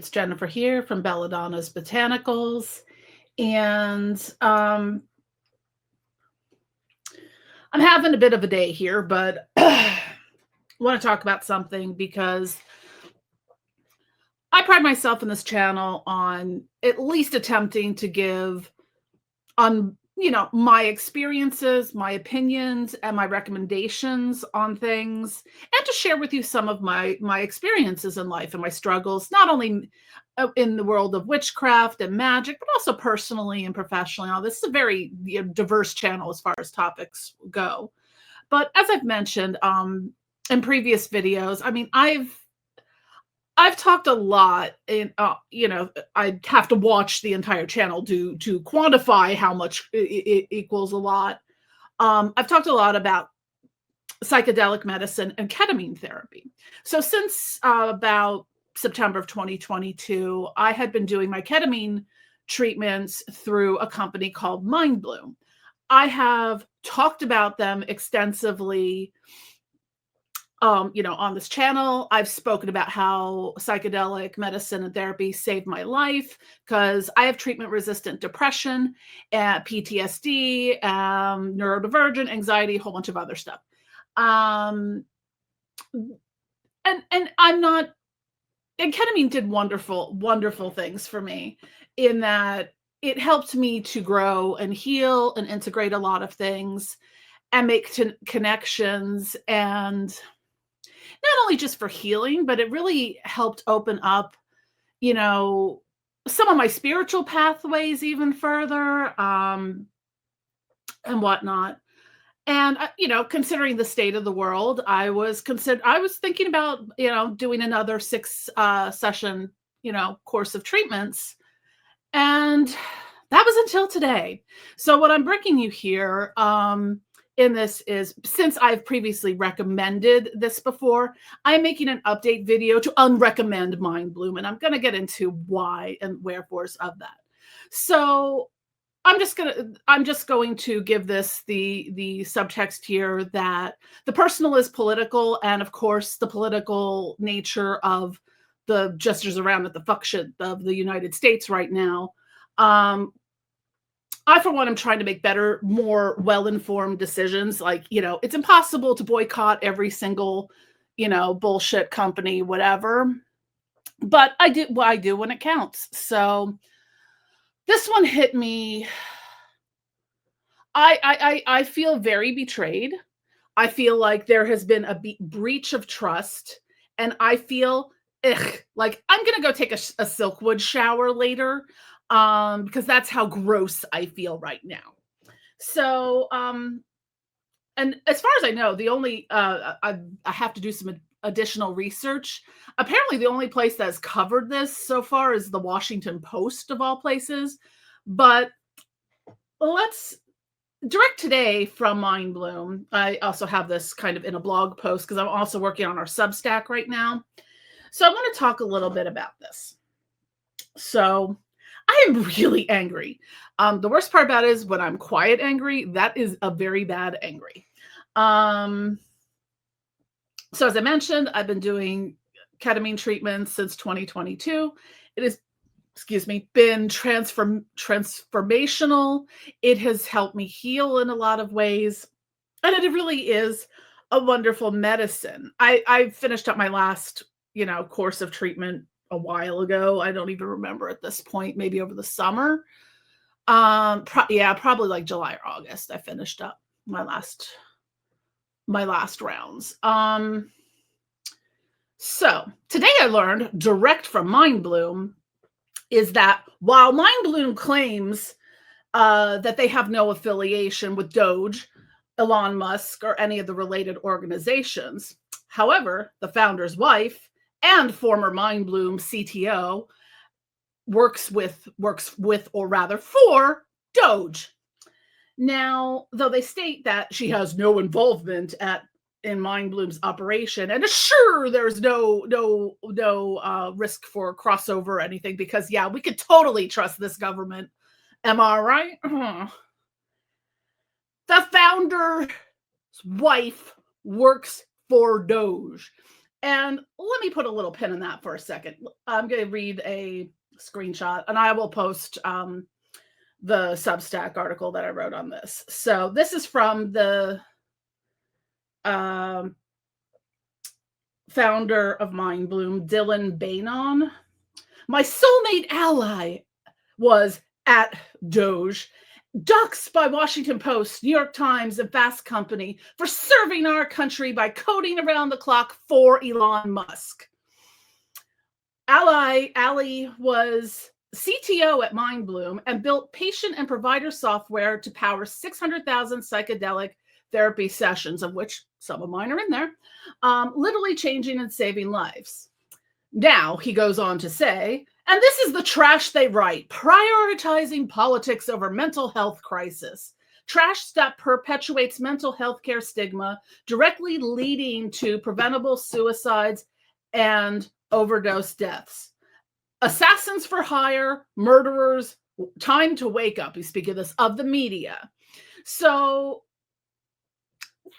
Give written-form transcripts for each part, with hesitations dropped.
it's Jennifer here from Belladonna's Botanicals, and I'm having a bit of a day here, but I want to talk about something because I pride myself in this channel on at least attempting to give on my experiences, my opinions, and my recommendations on things, and to share with you some of my experiences in life and my struggles, not only in the world of witchcraft and magic, but also personally and professionally. Now, this is a very diverse channel as far as topics go. But as I've mentioned in previous videos, I mean, I've talked a lot in, I'd have to watch the entire channel to quantify how much it equals a lot. I've talked a lot about psychedelic medicine and ketamine therapy. So since about September of 2022, I had been doing my ketamine treatments through a company called Mindbloom. I have talked about them extensively on this channel. I've spoken about how psychedelic medicine and therapy saved my life because I have treatment-resistant depression, and PTSD, neurodivergent, anxiety, a whole bunch of other stuff. And I'm not, and ketamine did wonderful, wonderful things for me in that it helped me to grow and heal and integrate a lot of things and make connections, and not only just for healing, but it really helped open up, some of my spiritual pathways even further, and whatnot. And considering the state of the world, I was thinking about, doing another 6 session, course of treatments, and that was until today. So what I'm bringing you here, in this is, since I've previously recommended this before, I'm making an update video to unrecommend Mindbloom, and I'm going to get into why and wherefores of that. So I'm just going to give this the subtext here that the personal is political, and of course the political nature of the gestures around at the fuck shit of the United States right now. I, for one, am trying to make better, more well-informed decisions. Like, it's impossible to boycott every single, bullshit company, whatever. But I do what I do when it counts. So this one hit me. I feel very betrayed. I feel like there has been a breach of trust, and I feel like I'm gonna go take a Silkwood shower later, because that's how gross I feel right now. So, and as far as I know, the only I have to do some additional research. Apparently, the only place that's covered this so far is the Washington Post, of all places. But let's direct today from Mindbloom. I also have this kind of in a blog post because I'm also working on our Substack right now. So I want to talk a little bit about this. So I am really angry. The worst part about it is when I'm quiet angry, that is a very bad angry. So as I mentioned, I've been doing ketamine treatments since 2022. It has, been transformational. It has helped me heal in a lot of ways. And it really is a wonderful medicine. I finished up my last, course of treatment a while ago. I don't even remember at this point, maybe over the summer. Probably like July or August. I finished up my last rounds. So today I learned direct from Mindbloom is that while Mindbloom claims that they have no affiliation with DOGE, Elon Musk, or any of the related organizations, however, the founder's wife and former Mindbloom CTO works with, or rather for DOGE. Now, though they state that she has no involvement in Mindbloom's operation, and sure, there's no risk for crossover or anything, because yeah, we could totally trust this government. Am I right? The founder's wife works for DOGE, And let me put a little pin in that for a second. I'm going to read a screenshot, and I will post the Substack article that I wrote on this. So this is from the founder of Mindbloom, Dylan Bainon. My soulmate ally was at DOGE, doxxed by Washington Post, New York Times, and Fast Company for serving our country by coding around the clock for Elon Musk. Allie was CTO at Mindbloom and built patient and provider software to power 600,000 psychedelic therapy sessions, of which some of mine are in there, literally changing and saving lives. Now, he goes on to say, and this is the trash they write, prioritizing politics over mental health crisis. Trash that perpetuates mental health care stigma, directly leading to preventable suicides and overdose deaths. Assassins for hire, murderers, time to wake up. You speak of this, of the media. So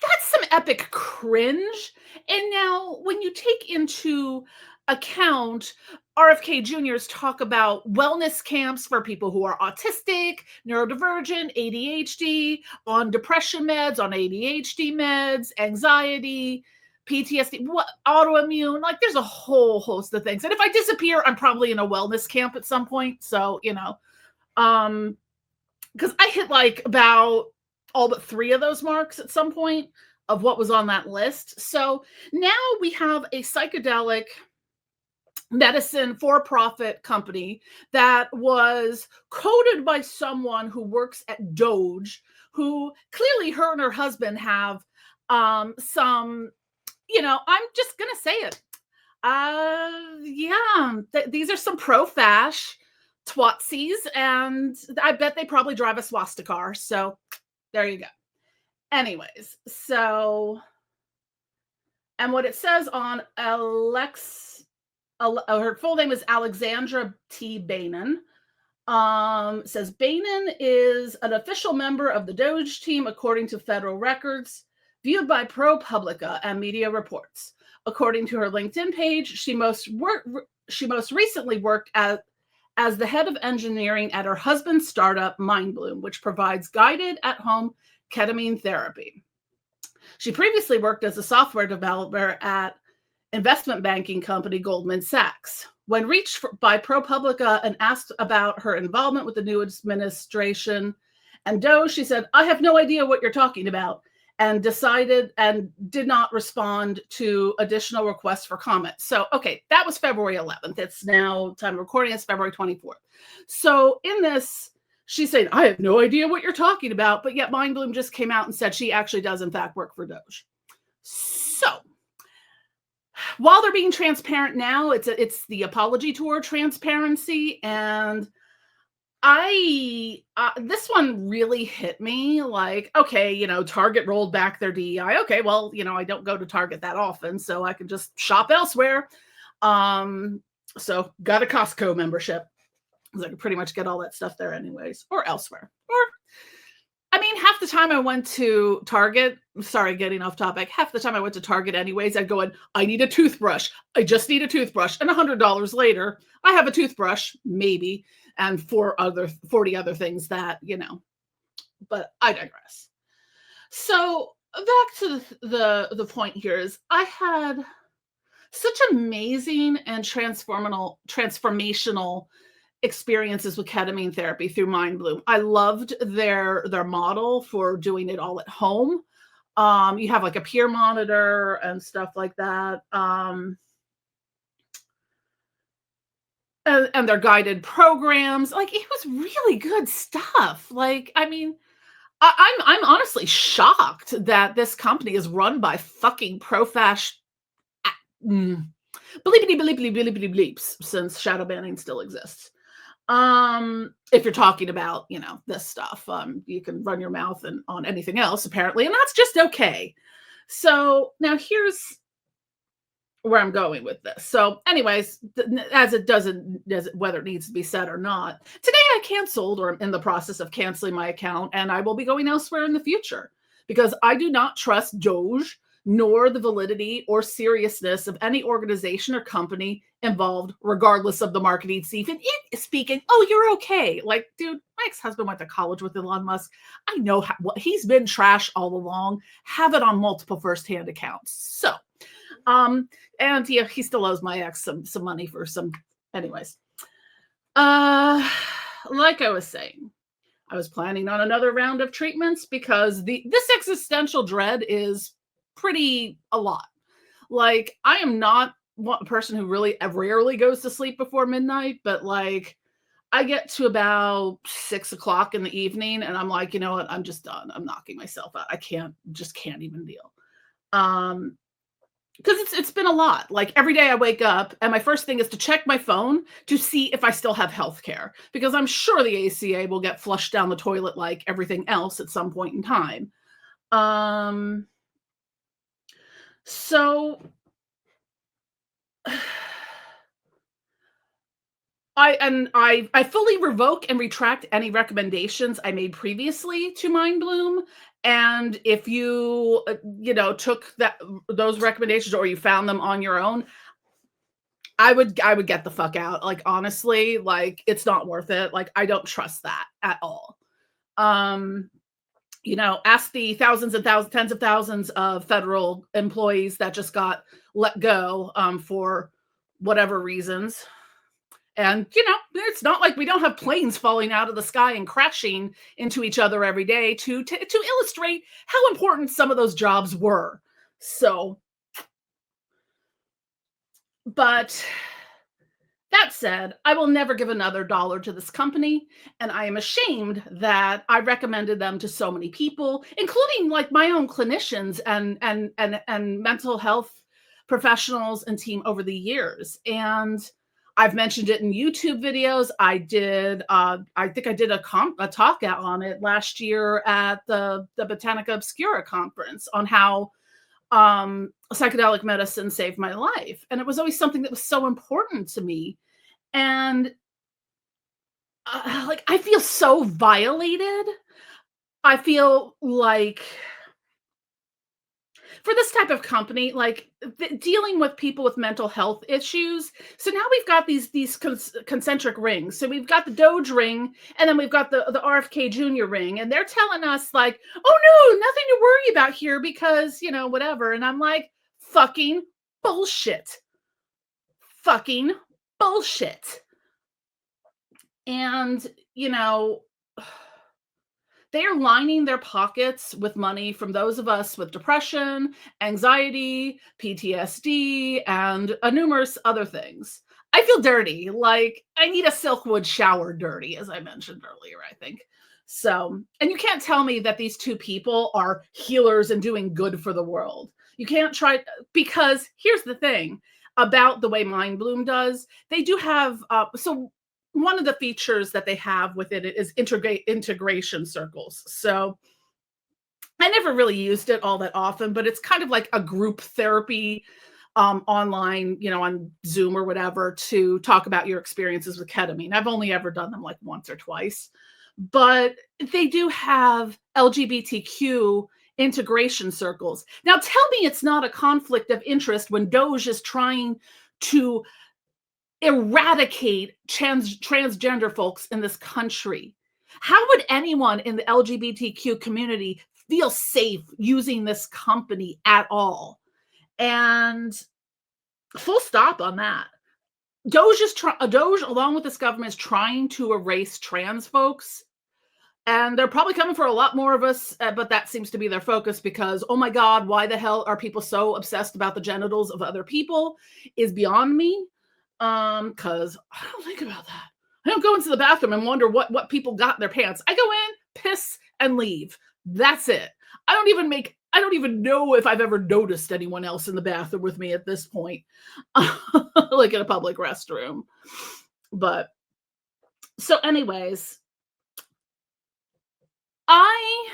that's some epic cringe. And now when you take into account RFK Jr.'s talk about wellness camps for people who are autistic, neurodivergent, ADHD, on depression meds, on ADHD meds, anxiety, PTSD, autoimmune, like there's a whole host of things. And if I disappear, I'm probably in a wellness camp at some point. So, because I hit like about all but 3 of those marks at some point of what was on that list. So now we have a psychedelic medicine for-profit company that was coded by someone who works at DOGE, who clearly her and her husband have some, I'm just going to say it. These are some pro-fash twatsies, and I bet they probably drive a swastika car. So there you go. Anyways, so, and what it says on her full name is Alexandra T. Bainon. Says Bainon is an official member of the DOGE team, according to federal records, viewed by ProPublica and media reports. According to her LinkedIn page, she most recently worked as the head of engineering at her husband's startup, Mindbloom, which provides guided at-home ketamine therapy. She previously worked as a software developer at investment banking company Goldman Sachs. When reached by ProPublica and asked about her involvement with the new administration and DOGE, she said, "I have no idea what you're talking about," and did not respond to additional requests for comment. So, okay, that was February 11th. It's now time of recording, it's February 24th. So in this, she's saying, "I have no idea what you're talking about," but yet Mindbloom just came out and said she actually does in fact work for DOGE. So while they're being transparent now, it's the apology tour transparency, and this one really hit me. Like, okay, Target rolled back their DEI. Okay, well, I don't go to Target that often, so I can just shop elsewhere. So got a Costco membership, because I can pretty much get all that stuff there anyways, or elsewhere. Or, half the time I went to Target, sorry, getting off topic, half the time I went to Target anyways, I'd go in, I need a toothbrush. I just need a toothbrush. And $100 later, I have a toothbrush, maybe, and 40 other things that, but I digress. So back to the point here is I had such amazing and transformational experiences with ketamine therapy through Mindbloom. I loved their model for doing it all at home. You have like a peer monitor and stuff like that. And their guided programs. Like, it was really good stuff. Like, I'm honestly shocked that this company is run by fucking pro-fash bleepity bleeps, since shadow banning still exists. If you're talking about, this stuff, you can run your mouth on anything else, apparently, and that's just okay. So now here's where I'm going with this. So anyways, as it whether it needs to be said or not, today I canceled, or I'm in the process of canceling my account, and I will be going elsewhere in the future, because I do not trust DOGE nor the validity or seriousness of any organization or company involved, regardless of the marketing speaking. Oh, you're okay. Like, dude, my ex-husband went to college with Elon Musk. I know what he's been trash all along. Have it on multiple firsthand accounts. So, and yeah, he still owes my ex some money for some. Anyways, like I was saying, I was planning on another round of treatments because this existential dread is pretty a lot. Like, I am not a person who really rarely goes to sleep before midnight, but like I get to about 6 o'clock in the evening and I'm like, you know what? I'm just done. I'm knocking myself out. I can't even deal. Because it's been a lot. Like every day I wake up and my first thing is to check my phone to see if I still have health care, because I'm sure the ACA will get flushed down the toilet like everything else at some point in time. So I fully revoke and retract any recommendations I made previously to Mindbloom. And if you took those recommendations or you found them on your own, I would get the fuck out. Like, honestly, like, it's not worth it. Like, I don't trust that at all. Ask the thousands and thousands, tens of thousands of federal employees that just got let go for whatever reasons. And, it's not like we don't have planes falling out of the sky and crashing into each other every day to illustrate how important some of those jobs were. So, but that said, I will never give another dollar to this company, and I am ashamed that I recommended them to so many people, including like my own clinicians and mental health professionals and team over the years. And I've mentioned it in YouTube videos. I think I did a talk out on it last year at the Botanica Obscura conference on how psychedelic medicine saved my life. And it was always something that was so important to me. And like, I feel so violated. I feel like for this type of company, like dealing with people with mental health issues. So now we've got these concentric rings. So we've got the DOGE ring, and then we've got the RFK Jr. ring, and they're telling us like, oh no, nothing to worry about here because, whatever. And I'm like, fucking bullshit. Fucking bullshit. And, they are lining their pockets with money from those of us with depression, anxiety, PTSD, and numerous other things. I feel dirty. Like, I need a Silkwood shower dirty, as I mentioned earlier, I think. So, and you can't tell me that these two people are healers and doing good for the world. You can't try, because here's the thing about the way Mindbloom does. They do have, one of the features that they have within it is integration circles. So I never really used it all that often, but it's kind of like a group therapy online, on Zoom or whatever, to talk about your experiences with ketamine. I've only ever done them like once or twice, but they do have LGBTQ integration circles. Now tell me it's not a conflict of interest when DOGE is trying to eradicate transgender folks in this country. How would anyone in the LGBTQ community feel safe using this company at all? And full stop on that. DOGE, along with this government, is trying to erase trans folks. And they're probably coming for a lot more of us, but that seems to be their focus because, oh my God, why the hell are people so obsessed about the genitals of other people is beyond me. Because I don't think about that. I don't go into the bathroom and wonder what people got in their pants. I go in, piss, and leave. That's it. I don't even know if I've ever noticed anyone else in the bathroom with me at this point, like in a public restroom. But so anyways, I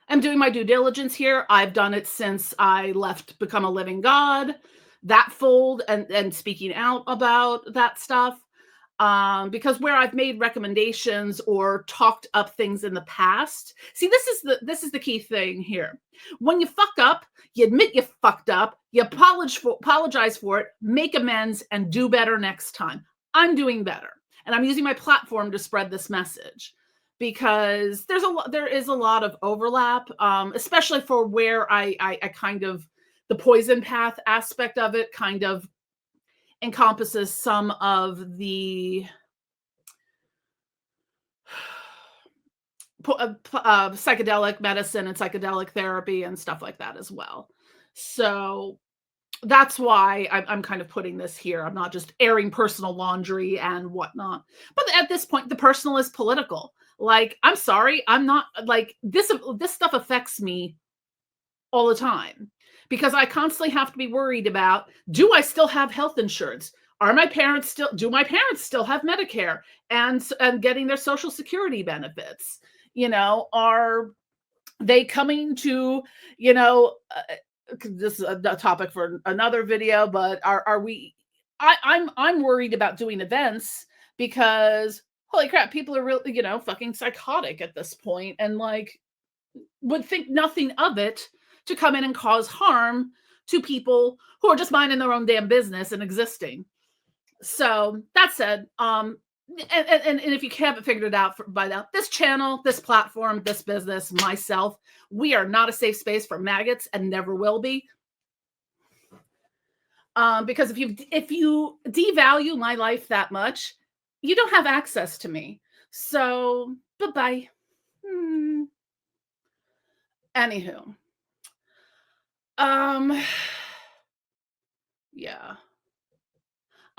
am doing my due diligence here. I've done it since I left Become a Living God, that fold, and speaking out about that stuff. Because where I've made recommendations or talked up things in the past. See, this is the key thing here. When you fuck up, you admit you fucked up, you apologize for it, make amends, and do better next time. I'm doing better, and I'm using my platform to spread this message because there is a lot of overlap, especially for where I kind of the poison path aspect of it kind of encompasses some of the psychedelic medicine and psychedelic therapy and stuff like that as well. So that's why I'm kind of putting this here. I'm not just airing personal laundry and whatnot. But at this point, the personal is political. Like, I'm sorry, I'm not like this stuff affects me all the time because I constantly have to be worried about, do I still have health insurance? Do my parents still have Medicare and getting their Social Security benefits? Are they coming to, this is a topic for another video, but are we, I'm worried about doing events because holy crap, people are really, fucking psychotic at this point and like would think nothing of it to come in and cause harm to people who are just minding their own damn business and existing. So that said, and if you haven't figured it out by now, this channel, this platform, this business, myself, we are not a safe space for maggots and never will be. Because if you devalue my life that much, you don't have access to me. So bye-bye. Anywho. Yeah.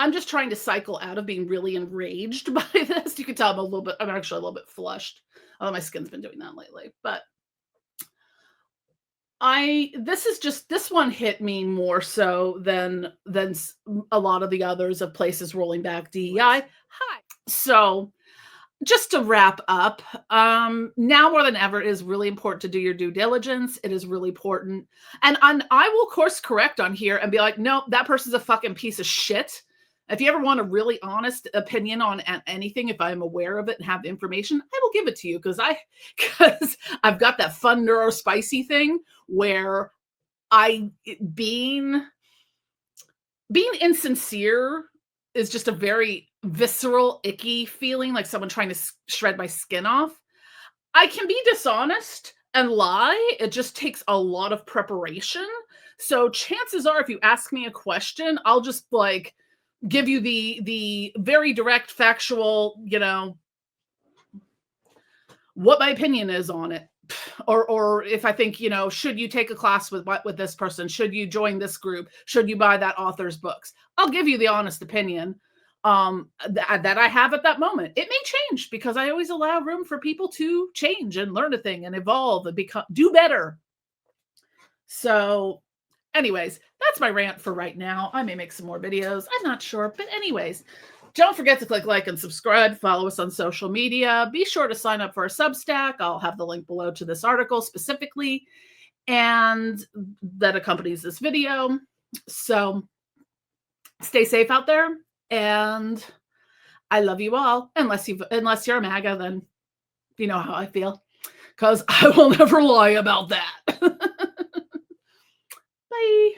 I'm just trying to cycle out of being really enraged by this. You can tell I'm actually a little bit flushed. Although my skin's been doing that lately. But this one hit me more so than a lot of the others of places rolling back DEI. Hi. So just to wrap up, now more than ever, it is really important to do your due diligence. It is really important. And I will course correct on here and be like, no, that person's a fucking piece of shit. If you ever want a really honest opinion on anything, if I'm aware of it and have the information, I will give it to you because I've got that fun neurospicy thing where being insincere is just a very visceral, icky feeling, like someone trying to shred my skin off. I can be dishonest and lie. It just takes a lot of preparation. So chances are, if you ask me a question, I'll just like give you the very direct, factual, what my opinion is on it. Or if I think, should you take a class with this person? Should you join this group? Should you buy that author's books? I'll give you the honest opinion that I have at that moment. It may change because I always allow room for people to change and learn a thing and evolve and do better. So anyways, that's my rant for right now. I may make some more videos. I'm not sure. But anyways, don't forget to click like and subscribe. Follow us on social media. Be sure to sign up for our Substack. I'll have the link below to this article specifically and that accompanies this video. So stay safe out there. And I love you all. Unless you're a MAGA, then you know how I feel. Because I will never lie about that. Bye.